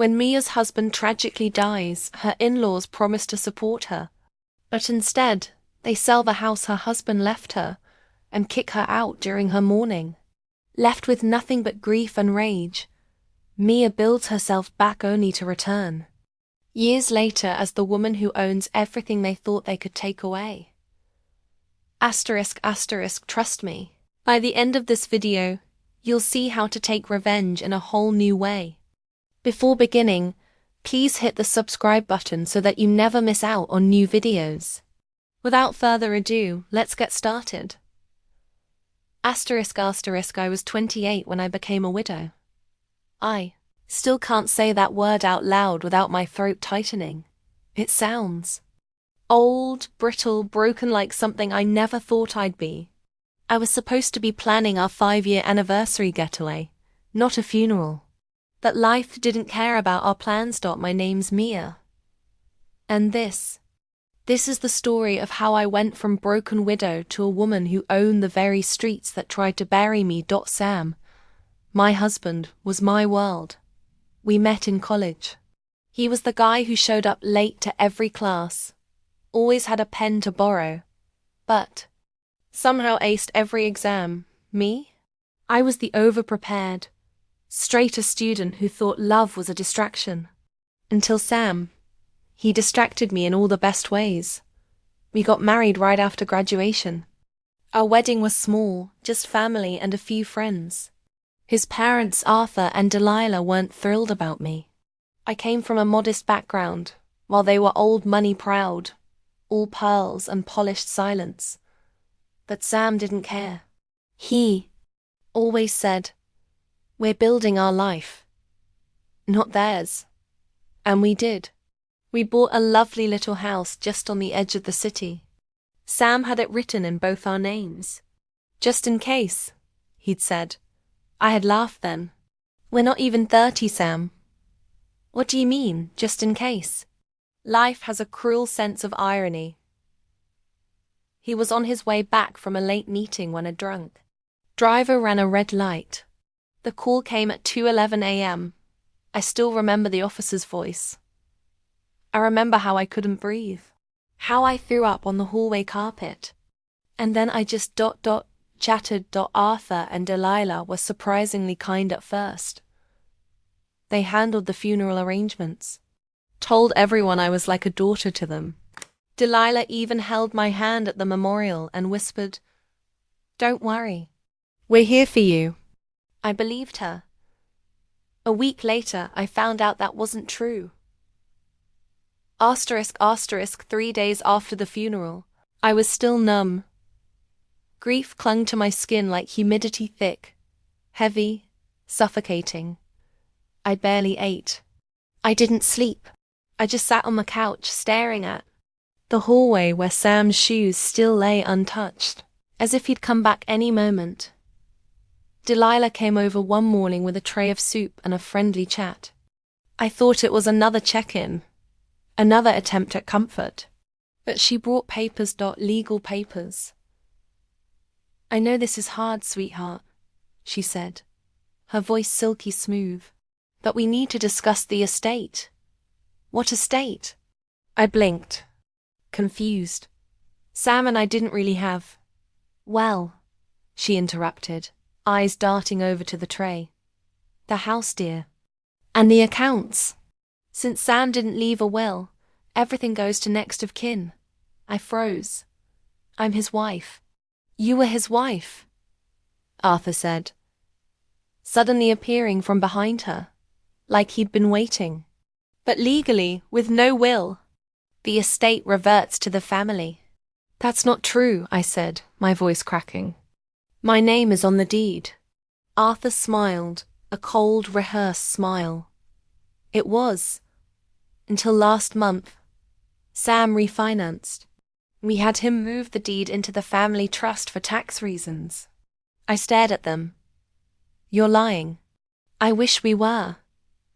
When Mia's husband tragically dies, her in-laws promise to support her. But instead, they sell the house her husband left her and kick her out during her mourning. Left with nothing but grief and rage, Mia builds herself back only to return. Years later as the woman who owns everything they thought they could take away. ***, trust me. By the end of this video, you'll see how to take revenge in a whole new way. Before beginning, please hit the subscribe button so that you never miss out on new videos. Without further ado, let's get started. ***, I was 28 when I became a widow. I still can't say that word out loud without my throat tightening. It sounds old, brittle, broken, like something I never thought I'd be. I was supposed to be planning our 5-year anniversary getaway, not a funeral. That life didn't care about our plans. My name's Mia. And this is the story of how I went from broken widow to a woman who owned the very streets that tried to bury me. Sam, my husband, was my world. We met in college. He was the guy who showed up late to every class, always had a pen to borrow, but somehow aced every exam. Me? I was the overprepared, straighter student who thought love was a distraction. Until Sam. He distracted me in all the best ways. We got married right after graduation. Our wedding was small, just family and a few friends. His parents, Arthur and Delilah, weren't thrilled about me. I came from a modest background, while they were old money proud, all pearls and polished silence. But Sam didn't care. He always said, "We're building our life, not theirs." And we did. We bought a lovely little house just on the edge of the city. Sam had it written in both our names. "Just in case," he'd said. I had laughed then. "We're not even 30, Sam." "What do you mean, just in case?" Life has a cruel sense of irony. He was on his way back from a late meeting when a drunk driver ran a red light. The call came at 2:11 a.m. I still remember the officer's voice. I remember how I couldn't breathe, how I threw up on the hallway carpet. And then I just chatted. Arthur and Delilah were surprisingly kind at first. They handled the funeral arrangements, told everyone I was like a daughter to them. Delilah even held my hand at the memorial and whispered, "Don't worry, we're here for you." I believed her. A week later, I found out that wasn't true. ***, 3 days after the funeral, I was still numb. Grief clung to my skin like humidity, thick, heavy, suffocating. I barely ate. I didn't sleep. I just sat on the couch staring at the hallway where Sam's shoes still lay untouched, as if he'd come back any moment. Delilah came over one morning with a tray of soup and a friendly chat. I thought it was another check-in, another attempt at comfort. But she brought papers. Legal papers. "I know this is hard, sweetheart," she said, her voice silky smooth, "but we need to discuss the estate." "What estate?" I blinked, confused. "Sam and I didn't really have—" "Well," she interrupted, eyes darting over to the tray. "The house, dear. And the accounts. Since Sam didn't leave a will, everything goes to next of kin." I froze. "I'm his wife." "You were his wife," Arthur said, suddenly appearing from behind her, like he'd been waiting. "But legally, with no will, the estate reverts to the family." "That's not true," I said, my voice cracking. "My name is on the deed." Arthur smiled, a cold, rehearsed smile. "It was, until last month. Sam refinanced. We had him move the deed into the family trust for tax reasons." I stared at them. "You're lying." "I wish we were,"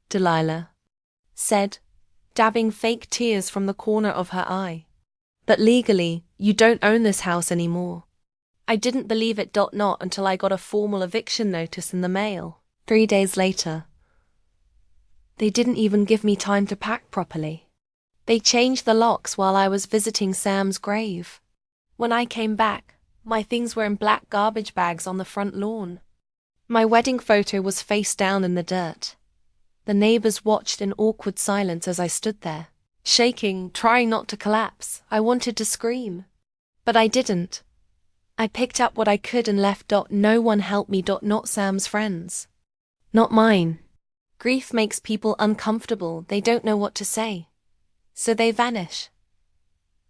Delilah said, dabbing fake tears from the corner of her eye. "But legally, you don't own this house anymore." I didn't believe it. Not until I got a formal eviction notice in the mail. 3 days later. They didn't even give me time to pack properly. They changed the locks while I was visiting Sam's grave. When I came back, my things were in black garbage bags on the front lawn. My wedding photo was face down in the dirt. The neighbors watched in awkward silence as I stood there, shaking, trying not to collapse. I wanted to scream, but I didn't. I picked up what I could and left. No one helped me. Not Sam's friends. Not mine. Grief makes people uncomfortable. They don't know what to say, so they vanish.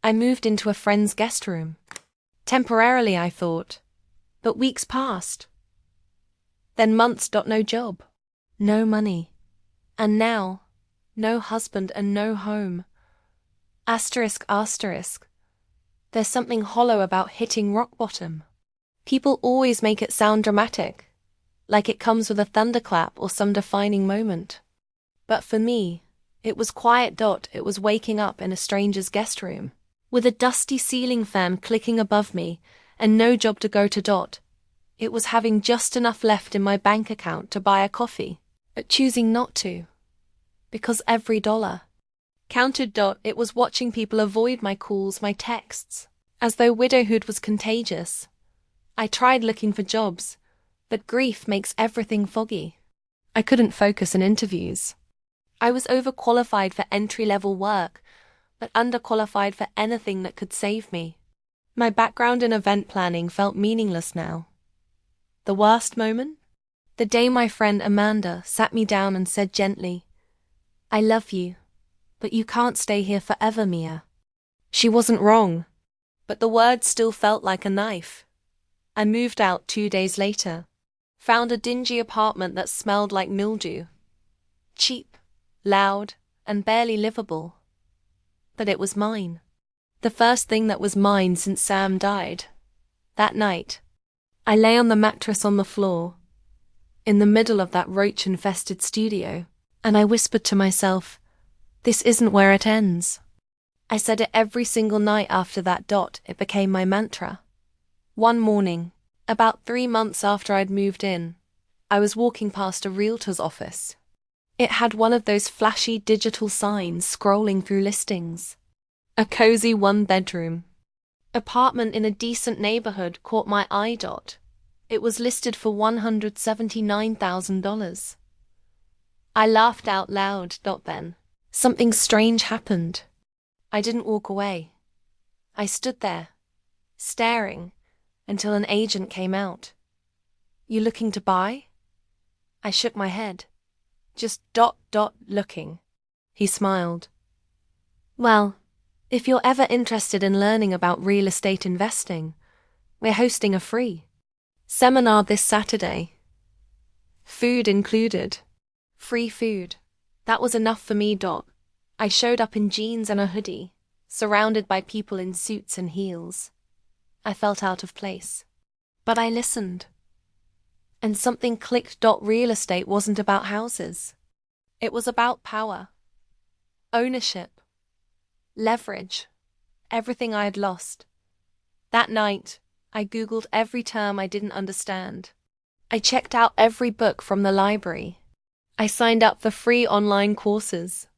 I moved into a friend's guest room. Temporarily, I thought. But weeks passed. Then months. No job. No money. And now, no husband and no home. Asterisk, asterisk. There's something hollow about hitting rock bottom. People always make it sound dramatic, like it comes with a thunderclap or some defining moment. But for me, it was quiet. It was waking up in a stranger's guest room, with a dusty ceiling fan clicking above me, and no job to go to. It was having just enough left in my bank account to buy a coffee, but choosing not to, because every dollar counted. It was watching people avoid my calls, my texts, as though widowhood was contagious. I tried looking for jobs, but grief makes everything foggy. I couldn't focus in interviews. I was overqualified for entry-level work, but underqualified for anything that could save me. My background in event planning felt meaningless now. The worst moment? The day my friend Amanda sat me down and said gently, "I love you, but you can't stay here forever, Mia." She wasn't wrong, but the words still felt like a knife. I moved out 2 days later, found a dingy apartment that smelled like mildew. Cheap, loud, and barely livable. But it was mine. The first thing that was mine since Sam died. That night, I lay on the mattress on the floor, in the middle of that roach-infested studio, and I whispered to myself, "This isn't where it ends." I said it every single night after that. It became my mantra. One morning, about 3 months after I'd moved in, I was walking past a realtor's office. It had one of those flashy digital signs scrolling through listings. A cozy one-bedroom apartment in a decent neighborhood caught my eye. It was listed for $179,000. I laughed out loud. Then something strange happened. I didn't walk away. I stood there, staring, until an agent came out. "You looking to buy?" I shook my head. "Just looking." He smiled. "Well, if you're ever interested in learning about real estate investing, we're hosting a free seminar this Saturday. Food included. Free food." That was enough for me. I showed up in jeans and a hoodie, surrounded by people in suits and heels. I felt out of place. But I listened. And something clicked. Real estate wasn't about houses. It was about power, ownership, leverage, everything I had lost. That night, I Googled every term I didn't understand. I checked out every book from the library. I signed up for free online courses.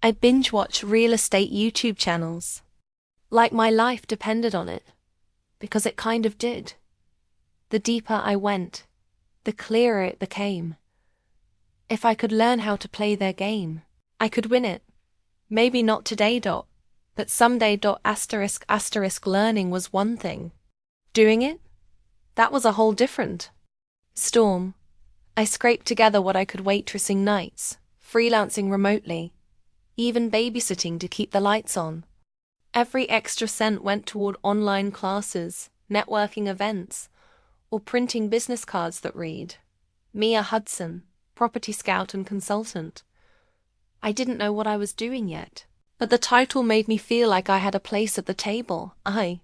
I binge-watched real estate YouTube channels. Like my life depended on it. Because it kind of did. The deeper I went, the clearer it became. If I could learn how to play their game, I could win it. Maybe not today. But someday. **** Learning was one thing. Doing it? That was a whole different storm. I scraped together what I could, waitressing nights, freelancing remotely, even babysitting to keep the lights on. Every extra cent went toward online classes, networking events, or printing business cards that read, "Mia Hudson, property scout and consultant." I didn't know what I was doing yet, but the title made me feel like I had a place at the table. I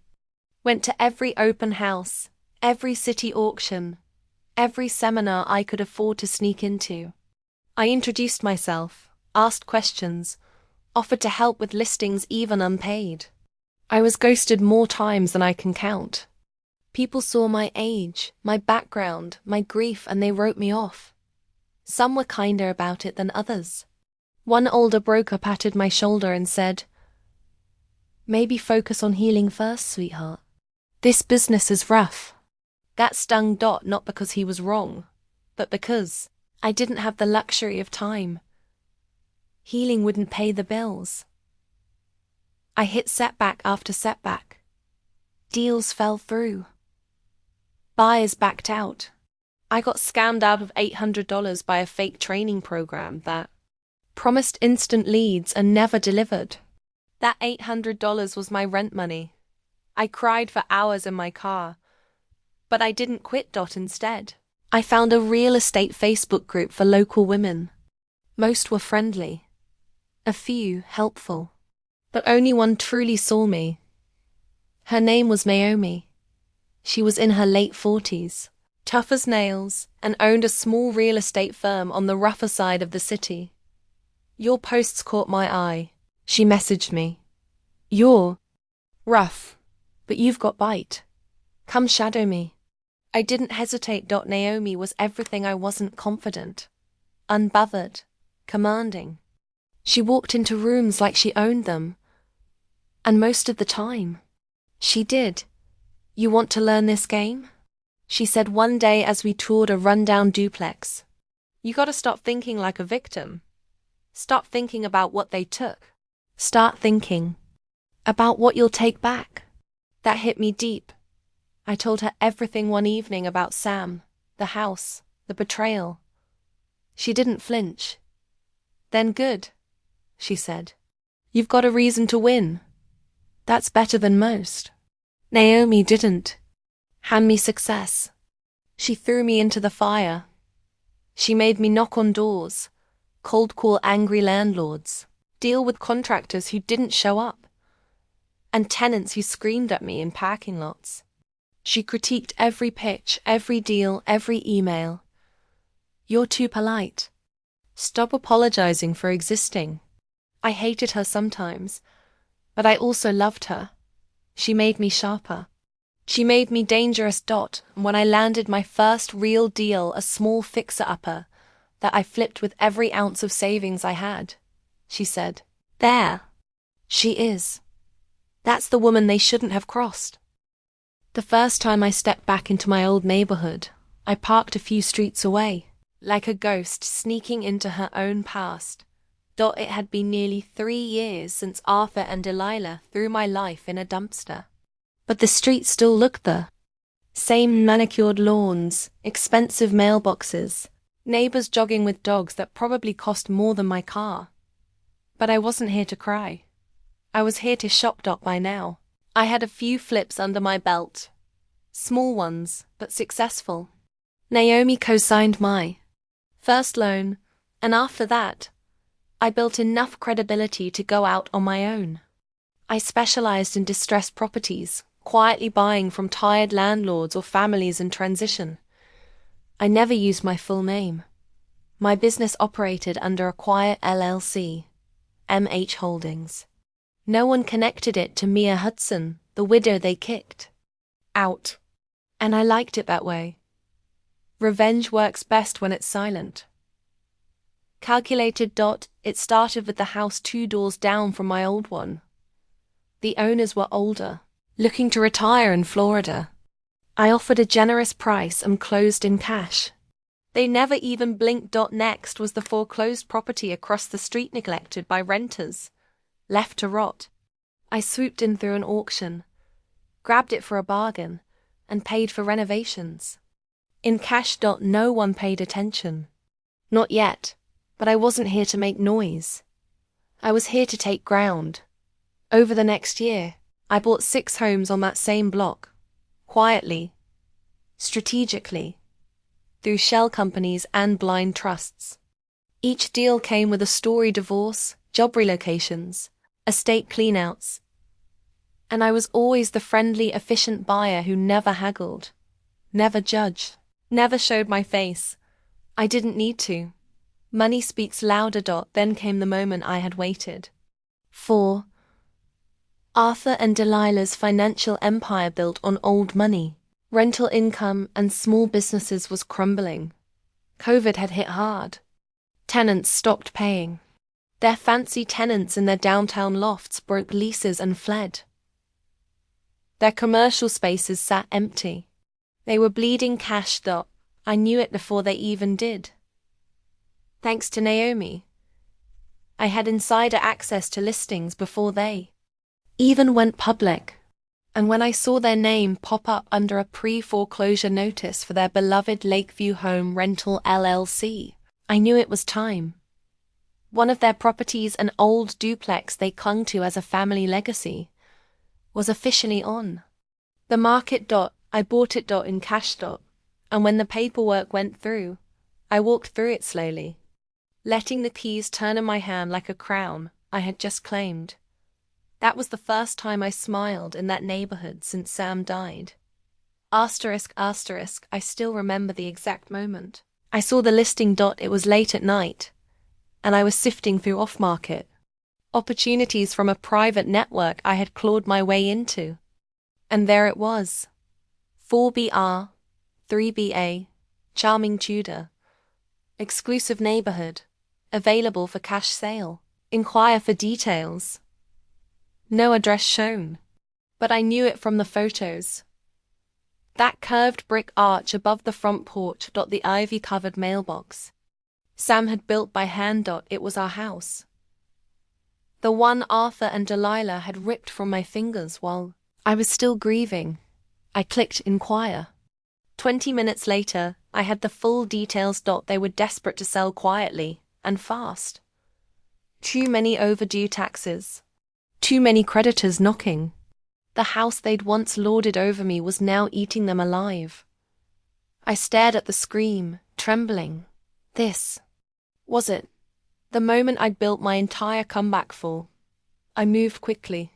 went to every open house, every city auction, every seminar I could afford to sneak into. I introduced myself, asked questions, offered to help with listings even unpaid. I was ghosted more times than I can count. People saw my age, my background, my grief, and they wrote me off. Some were kinder about it than others. One older broker patted my shoulder and said, "Maybe focus on healing first, sweetheart. This business is rough." That stung Dot not because he was wrong, but because I didn't have the luxury of time. Healing wouldn't pay the bills. I hit setback after setback. Deals fell through. Buyers backed out. I got scammed out of $800 by a fake training program that promised instant leads and never delivered. That $800 was my rent money. I cried for hours in my car, but I didn't quit. Instead, I found a real estate Facebook group for local women. Most were friendly, a few helpful, but only one truly saw me. Her name was Naomi. She was in her late 40s, tough as nails, and owned a small real estate firm on the rougher side of the city. "Your posts caught my eye," she messaged me. "You're rough, but you've got bite. Come shadow me." I didn't hesitate. Naomi was everything I wasn't confident. Unbothered, commanding. She walked into rooms like she owned them. And most of the time, she did. "You want to learn this game?" she said one day as we toured a rundown duplex. "You gotta stop thinking like a victim. Stop thinking about what they took. Start thinking about what you'll take back." That hit me deep. I told her everything one evening about Sam, the house, the betrayal. She didn't flinch. "Then good," she said. "You've got a reason to win. That's better than most." Naomi didn't hand me success. She threw me into the fire. She made me knock on doors, cold call angry landlords, deal with contractors who didn't show up, and tenants who screamed at me in parking lots. She critiqued every pitch, every deal, every email. "You're too polite. Stop apologizing for existing." I hated her sometimes, but I also loved her. She made me sharper. She made me dangerous. And when I landed my first real deal, a small fixer-upper that I flipped with every ounce of savings I had, she said, "There. She is. That's the woman they shouldn't have crossed." The first time I stepped back into my old neighborhood, I parked a few streets away, like a ghost sneaking into her own past. It had been nearly 3 years since Arthur and Delilah threw my life in a dumpster. But the street still looked the same: manicured lawns, expensive mailboxes, neighbors jogging with dogs that probably cost more than my car. But I wasn't here to cry. I was here to shop. By now, I had a few flips under my belt. Small ones, but successful. Naomi co-signed my first loan, and after that, I built enough credibility to go out on my own. I specialized in distressed properties, quietly buying from tired landlords or families in transition. I never used my full name. My business operated under a quiet LLC, MH Holdings. No one connected it to Mia Hudson, the widow they kicked out. And I liked it that way. Revenge works best when it's silent. Calculated. It started with the house 2 doors down from my old one. The owners were older, looking to retire in Florida. I offered a generous price and closed in cash. They never even blinked. Next was the foreclosed property across the street, neglected by renters, left to rot. I swooped in through an auction, grabbed it for a bargain, and paid for renovations. In cash. No one paid attention. Not yet, but I wasn't here to make noise. I was here to take ground. Over the next year, I bought 6 homes on that same block, quietly, strategically, through shell companies and blind trusts. Each deal came with a story: divorce, job relocations, estate cleanouts. And I was always the friendly, efficient buyer who never haggled, never judged, never showed my face. I didn't need to. Money speaks louder. Then came the moment I had waited for. Arthur and Delilah's financial empire built on old money. Rental income and small businesses was crumbling. COVID had hit hard. Tenants stopped paying. Their fancy tenants in their downtown lofts broke leases and fled. Their commercial spaces sat empty. They were bleeding cash. I knew it before they even did. Thanks to Naomi, I had insider access to listings before they even went public. And when I saw their name pop up under a pre-foreclosure notice for their beloved Lakeview Home Rental LLC, I knew it was time. One of their properties, an old duplex they clung to as a family legacy, was officially on the market. I bought it in cash. And when the paperwork went through, I walked through it slowly, letting the keys turn in my hand like a crown I had just claimed. That was the first time I smiled in that neighborhood since Sam died. ***, I still remember the exact moment. I saw the listing. It was late at night, and I was sifting through off-market opportunities from a private network I had clawed my way into. And there it was. 4BR, 3BA, charming Tudor, exclusive neighborhood, available for cash sale. Inquire for details. No address shown, but I knew it from the photos. That curved brick arch above the front porch. The ivy-covered mailbox Sam had built by hand. It was our house. The one Arthur and Delilah had ripped from my fingers while I was still grieving. I clicked inquire. 20 minutes later, I had the full details. They were desperate to sell quietly and fast. Too many overdue taxes. Too many creditors knocking. The house they'd once lorded over me was now eating them alive. I stared at the screen, trembling. This was it. The moment I'd built my entire comeback for. I moved quickly,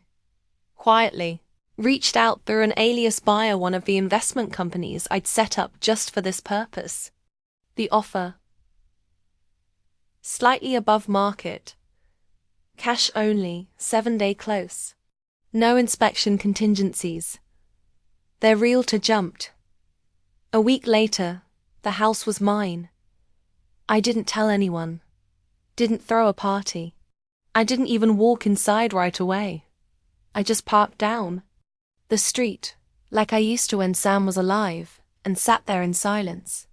quietly, reached out through an alias buyer, one of the investment companies I'd set up just for this purpose. The offer: slightly above market. Cash only, 7-day close. No inspection contingencies. Their realtor jumped. A week later, the house was mine. I didn't tell anyone. Didn't throw a party. I didn't even walk inside right away. I just parked down the street, like I used to when Sam was alive, and sat there in silence.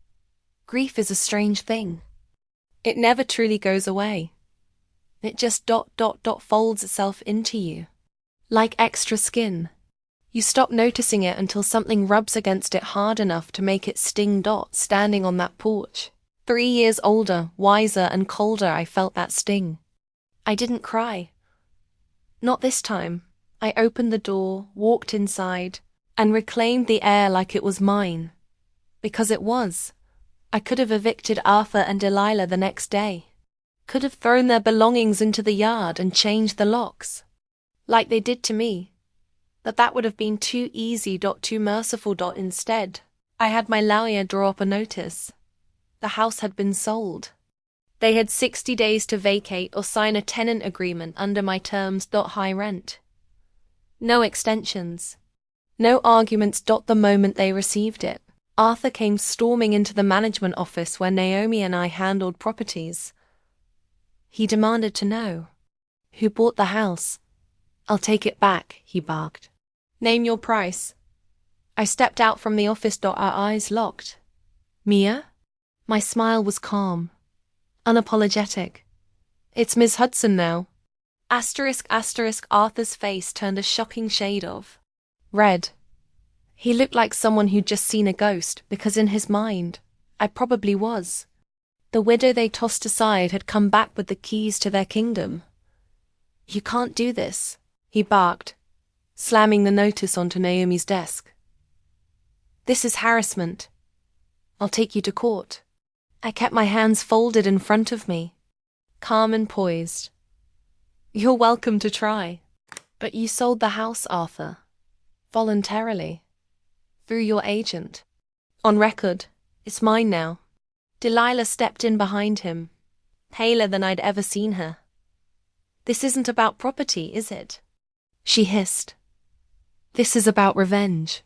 Grief is a strange thing. It never truly goes away. It just folds itself into you. Like extra skin. You stop noticing it until something rubs against it hard enough to make it sting. Standing on that porch, 3 years older, wiser and colder, I felt that sting. I didn't cry. Not this time. I opened the door, walked inside, and reclaimed the air like it was mine. Because it was. I could have evicted Arthur and Delilah the next day. Could have thrown their belongings into the yard and changed the locks, like they did to me. But that would have been too easy. Too merciful. Instead, I had my lawyer draw up a notice. The house had been sold. They had 60 days to vacate or sign a tenant agreement under my terms. High rent. No extensions. No arguments. The moment they received it, Arthur came storming into the management office where Naomi and I handled properties. He demanded to know who bought the house. "I'll take it back," he barked. "Name your price." I stepped out from the office. Our eyes locked. "Mia?" My smile was calm, unapologetic. "It's Ms. Hudson now." Arthur's face turned a shocking shade of red. He looked like someone who'd just seen a ghost, because in his mind, I probably was. The widow they tossed aside had come back with the keys to their kingdom. "You can't do this," he barked, slamming the notice onto Naomi's desk. "This is harassment. I'll take you to court." I kept my hands folded in front of me, calm and poised. "You're welcome to try. But you sold the house, Arthur. Voluntarily. Through your agent. On record, it's mine now." Delilah stepped in behind him, paler than I'd ever seen her. "This isn't about property, is it?" she hissed. "This is about revenge."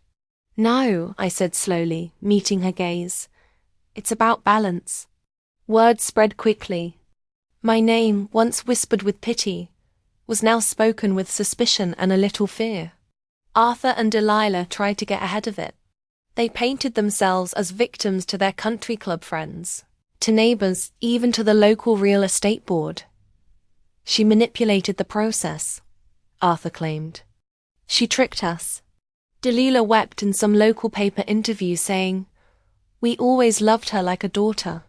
"No," I said slowly, meeting her gaze. "It's about balance." Words spread quickly. My name, once whispered with pity, was now spoken with suspicion and a little fear. Arthur and Delilah tried to get ahead of it. They painted themselves as victims to their country club friends, to neighbors, even to the local real estate board. She manipulated the process, Arthur claimed. She tricked us. Delilah wept in some local paper interview saying, "We always loved her like a daughter.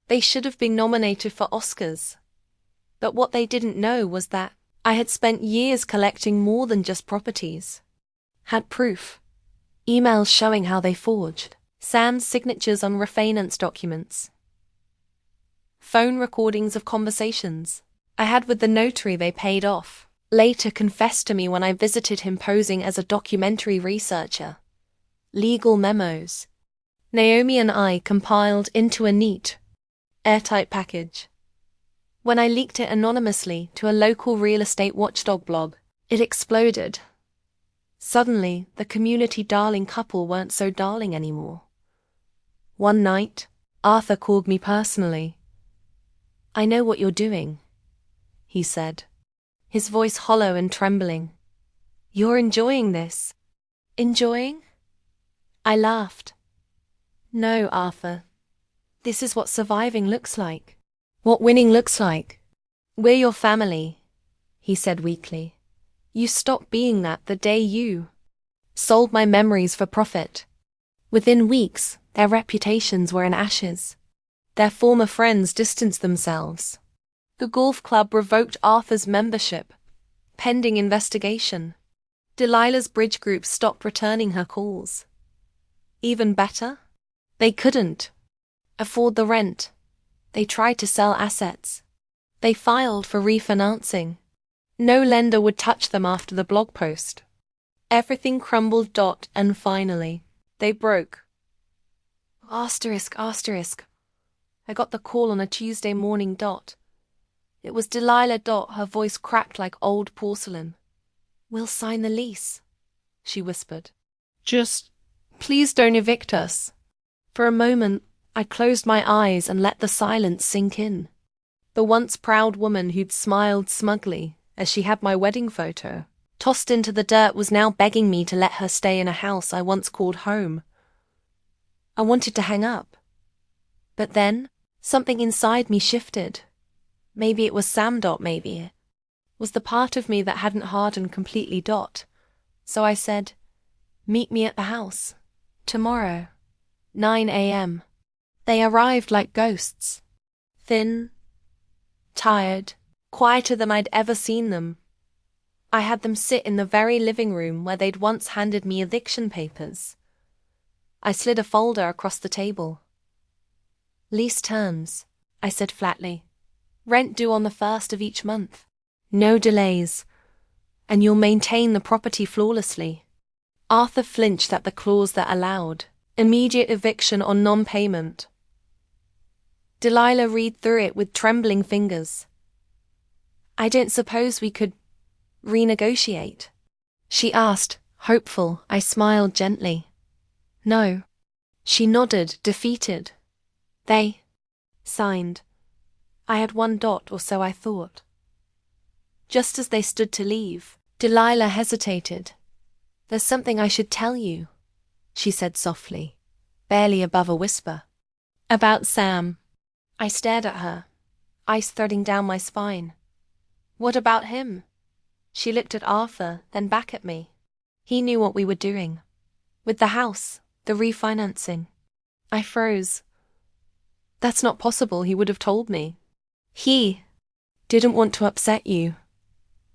They should have been nominated for Oscars." But what they didn't know was that I had spent years collecting more than just properties. Had proof. Emails showing how they forged Sam's signatures on refinance documents. Phone recordings of conversations I had with the notary they paid off. Later confessed to me when I visited him posing as a documentary researcher. Legal memos. Naomi and I compiled into a neat, airtight package. When I leaked it anonymously to a local real estate watchdog blog, it exploded. Suddenly, the community darling couple weren't so darling anymore. One night, Arthur called me personally. "I know what you're doing," he said, his voice hollow and trembling. "You're enjoying this." "Enjoying?" I laughed. "No, Arthur. This is what surviving looks like. What winning looks like. We're your family," he said weakly. "You stopped being that the day you sold my memories for profit." Within weeks, their reputations were in ashes. Their former friends distanced themselves. The golf club revoked Arthur's membership, pending investigation. Delilah's bridge group stopped returning her calls. Even better, they couldn't afford the rent. They tried to sell assets. They filed for refinancing. No lender would touch them after the blog post. Everything crumbled. And finally, they broke. Asterisk. I got the call on a Tuesday morning. It was Delilah. Her voice cracked like old porcelain. "We'll sign the lease," she whispered. "Just, please don't evict us." For a moment, I closed my eyes and let the silence sink in. The once proud woman who'd smiled smugly as she had my wedding photo tossed into the dirt was now begging me to let her stay in a house I once called home. I wanted to hang up. But then, something inside me shifted. Maybe it was Sam. Maybe it was the part of me that hadn't hardened completely. So I said, "Meet me at the house. Tomorrow. 9 a.m. They arrived like ghosts. Thin, tired, quieter than I'd ever seen them. I had them sit in the very living room where they'd once handed me eviction papers. I slid a folder across the table. "Lease terms," I said flatly. "Rent due on the 1st of each month. No delays. And you'll maintain the property flawlessly." Arthur flinched at the clause that allowed immediate eviction on non-payment. Delilah read through it with trembling fingers. "I don't suppose we could renegotiate?" she asked, hopeful. I smiled gently. "No." She nodded, defeated. They signed. I had one. Or so I thought. Just as they stood to leave, Delilah hesitated. "There's something I should tell you," she said softly, barely above a whisper. "About Sam." I stared at her, ice threading down my spine. "What about him?" She looked at Arthur, then back at me. He knew what we were doing. With the house, the refinancing. I froze. "That's not possible, he would have told me." "He didn't want to upset you.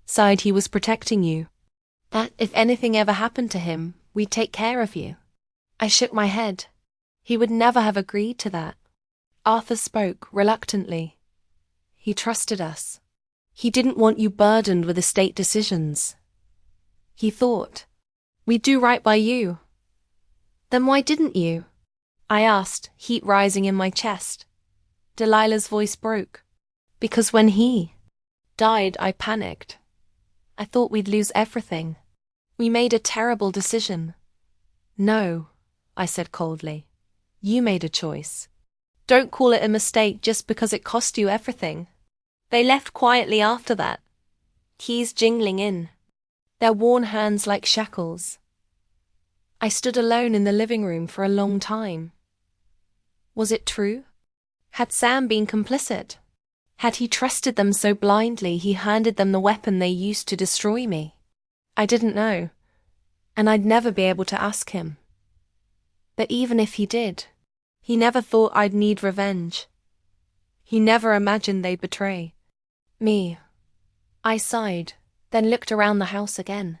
Sighed he was protecting you. That if anything ever happened to him, we'd take care of you." I shook my head. He would never have agreed to that. Arthur spoke reluctantly. "He trusted us. He didn't want you burdened with estate decisions. He thought we'd do right by you." "Then why didn't you?" I asked, heat rising in my chest. Delilah's voice broke. "Because when he died, I panicked. I thought we'd lose everything. We made a terrible decision." "No," I said coldly. "You made a choice. Don't call it a mistake just because it cost you everything." They left quietly after that, keys jingling in, their worn hands like shackles. I stood alone in the living room for a long time. Was it true? Had Sam been complicit? Had he trusted them so blindly he handed them the weapon they used to destroy me? I didn't know, and I'd never be able to ask him. But even if he did, he never thought I'd need revenge. He never imagined they'd betray me. I sighed, then looked around the house again.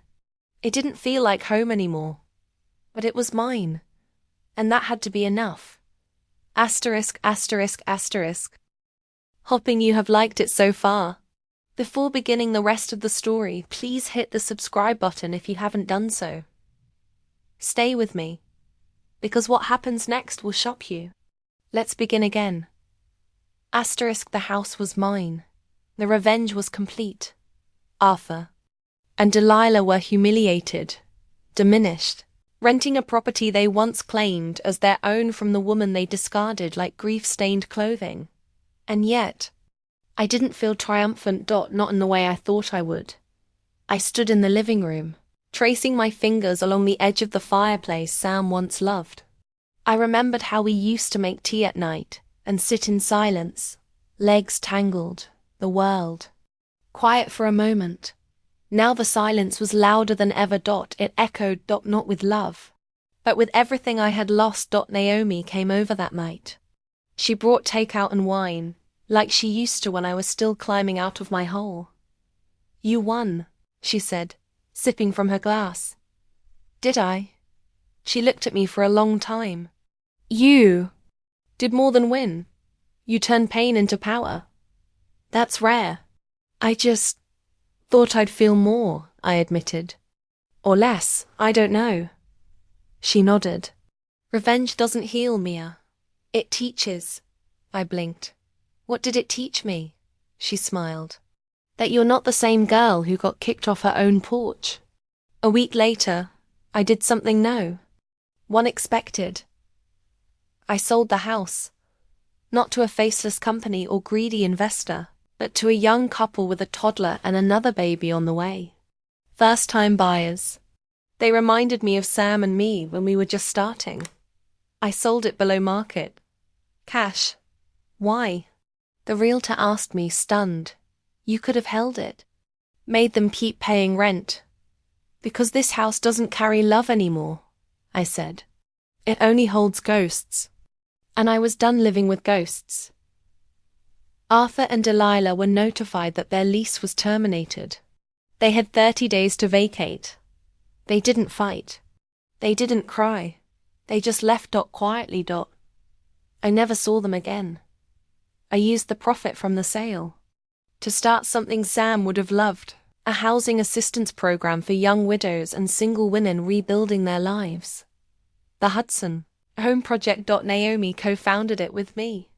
It didn't feel like home anymore, but it was mine, and that had to be enough. Asterisk, asterisk, asterisk. Hoping you have liked it so far. Before beginning the rest of the story, please hit the subscribe button if you haven't done so. Stay with me, because what happens next will shock you. Let's begin again. Asterisk, the house was mine. The revenge was complete. Arthur and Delilah were humiliated, diminished, renting a property they once claimed as their own from the woman they discarded like grief-stained clothing. And yet, I didn't feel triumphant, not in the way I thought I would. I stood in the living room, tracing my fingers along the edge of the fireplace Sam once loved. I remembered how we used to make tea at night and sit in silence, legs tangled, the world quiet for a moment. Now the silence was louder than ever. It echoed, not with love, but with everything I had lost. Naomi came over that night. She brought takeout and wine, like she used to when I was still climbing out of my hole. You won, she said, sipping from her glass. Did I? She looked at me for a long time. You did more than win. You turned pain into power. That's rare. I just thought I'd feel more, I admitted. Or less, I don't know. She nodded. Revenge doesn't heal, Mia. It teaches. I blinked. What did it teach me? She smiled. That you're not the same girl who got kicked off her own porch. A week later, I did something unexpected. I sold the house. Not to a faceless company or greedy investor, but to a young couple with a toddler and another baby on the way. First-time buyers. They reminded me of Sam and me when we were just starting. I sold it below market. Cash. Why? The realtor asked me, stunned. You could have held it. Made them keep paying rent. Because this house doesn't carry love anymore, I said. It only holds ghosts. And I was done living with ghosts. Arthur and Delilah were notified that their lease was terminated. They had 30 days to vacate. They didn't fight. They didn't cry. They just left quietly. I never saw them again. I used the profit from the sale to start something Sam would have loved, a housing assistance program for young widows and single women rebuilding their lives. The Hudson Home Project. Naomi co-founded it with me.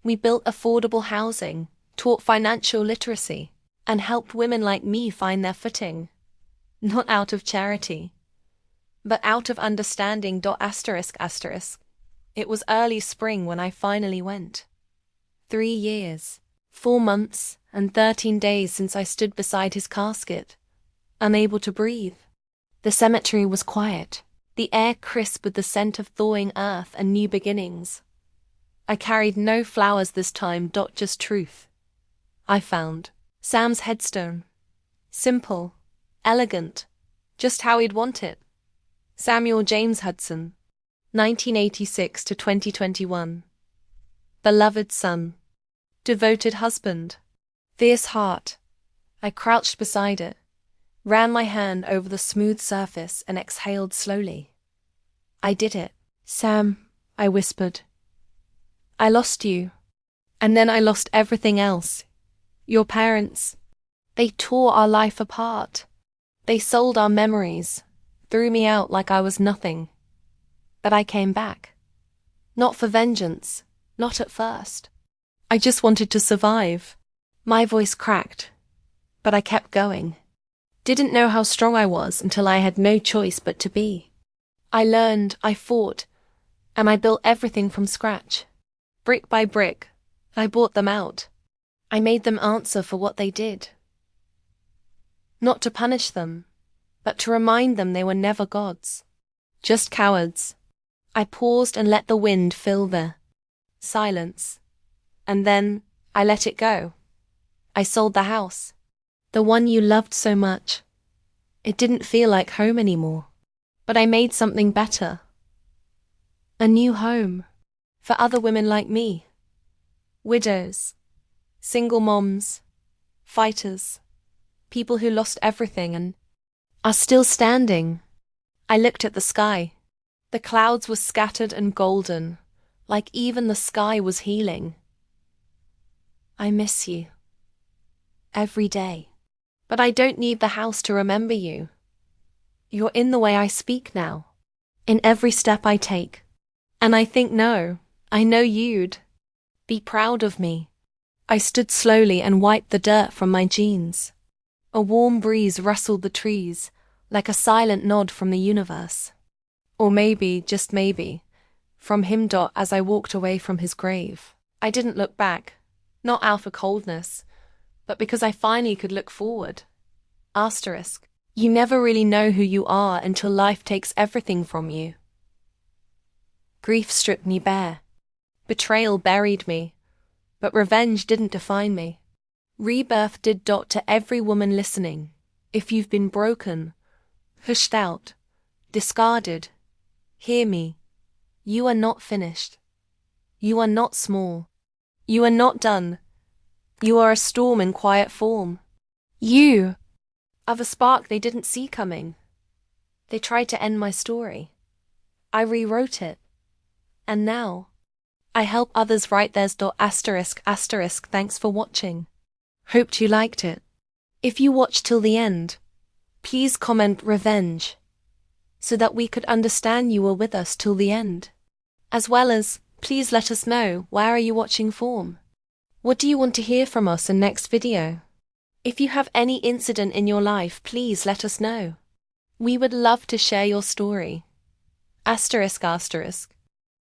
We built affordable housing, taught financial literacy, and helped women like me find their footing. Not out of charity, but out of understanding. Asterisk, asterisk. It was early spring when I finally went. 3 years, 4 months, and 13 days since I stood beside his casket, unable to breathe. The cemetery was quiet, the air crisp with the scent of thawing earth and new beginnings. I carried no flowers this time. Just truth. I found Sam's headstone. Simple, elegant, just how he'd want it. Samuel James Hudson, 1986 to 2021. Beloved son. Devoted husband. Fierce heart. I crouched beside it, ran my hand over the smooth surface and exhaled slowly. I did it. Sam, I whispered. I lost you. And then I lost everything else. Your parents. They tore our life apart. They sold our memories, threw me out like I was nothing. But I came back. Not for vengeance, not at first. I just wanted to survive. My voice cracked, but I kept going. Didn't know how strong I was until I had no choice but to be. I learned, I fought, and I built everything from scratch. Brick by brick, I bought them out. I made them answer for what they did. Not to punish them, but to remind them they were never gods. Just cowards. I paused and let the wind fill the silence. And then I let it go. I sold the house. The one you loved so much. It didn't feel like home anymore. But I made something better. A new home. For other women like me. Widows. Single moms. Fighters. People who lost everything and are still standing. I looked at the sky. The clouds were scattered and golden, like even the sky was healing. I miss you. Every day. But I don't need the house to remember you. You're in the way I speak now. In every step I take. And I think I know you'd be proud of me. I stood slowly and wiped the dirt from my jeans. A warm breeze rustled the trees, like a silent nod from the universe. Or maybe, just maybe, from him. As I walked away from his grave. I didn't look back, not out of coldness, but because I finally could look forward. Asterisk. You never really know who you are until life takes everything from you. Grief stripped me bare. Betrayal buried me, but revenge didn't define me. Rebirth did. To every woman listening, if you've been broken, pushed out, discarded, hear me. You are not finished. You are not small. You are not done. You are a storm in quiet form. You are the spark they didn't see coming. They tried to end my story. I rewrote it. And now, I help others write theirs. Asterisk. Thanks for watching. Hoped you liked it. If you watched till the end, please comment revenge, so that we could understand you were with us till the end. As well as, please let us know, where are you watching from? What do you want to hear from us in next video? If you have any incident in your life, please let us know. We would love to share your story. Asterisk.